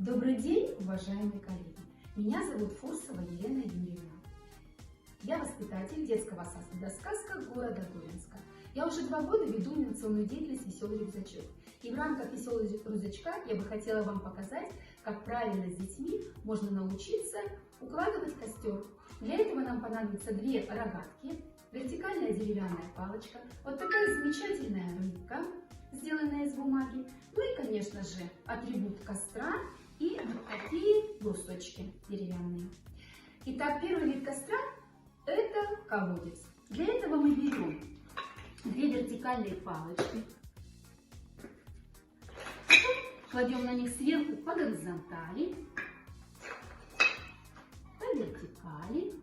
Добрый день, уважаемые коллеги! Меня зовут Фурсова Елена Юрьевна. Я воспитатель детского сада «Сказка» города Тулинска. Я уже 2 года веду инновационную деятельность «Веселый рюкзачок». И в рамках «Веселого рюкзачка» я бы хотела вам показать, как правильно с детьми можно научиться укладывать костер. Для этого нам понадобится 2 рогатки, вертикальная деревянная палочка, вот такая замечательная рыбка, сделанная из бумаги, ну и, конечно же, атрибут костра и вот такие брусочки деревянные. Итак, первый вид костра – это колодец. Для этого мы берем 2 вертикальные палочки, кладем на них сверху по горизонтали, по вертикали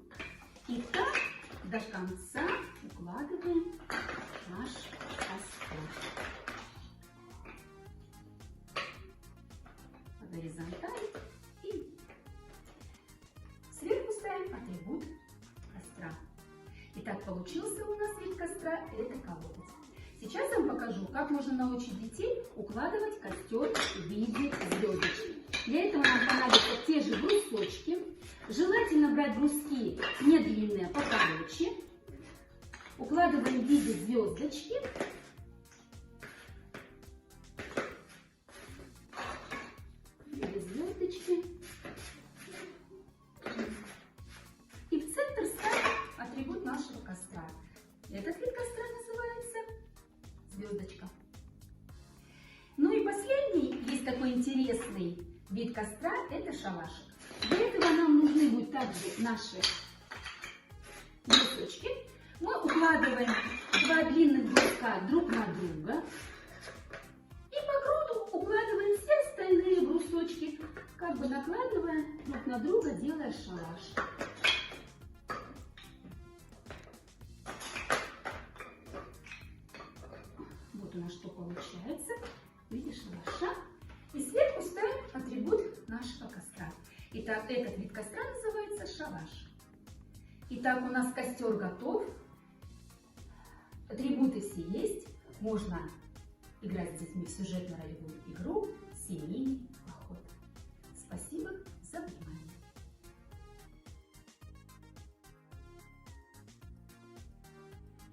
и так до конца укладываем наш костер. По горизонтали и сверху ставим атрибут костра. Итак, получился у нас вид костра – это колодец. Сейчас я вам покажу, как можно научить детей укладывать костер в виде звездочки. Для этого нам понадобятся те же брусочки. Желательно брать бруски не длинные, а покороче. Укладываем в виде звездочки. И в центр ставим атрибут нашего костра. Этот вид костра называется звездочка. Ну и последний, есть такой интересный вид костра, это шалашик. Для этого нам нужны будут также наши брусочки. Мы укладываем 2 длинных бруска друг на друга. И по кругу укладываем все остальные брусочки, как бы накладывая друг на друга, делая шалаш. Вот у нас что получается. Видишь, шалаша. И сверху ставим атрибут нашего костра. Итак, этот вид костра называется шалаш. Итак, у нас костер готов. Атрибуты все есть. Можно играть с детьми в сюжетно-ролевую игру «Семейный поход». Спасибо за внимание.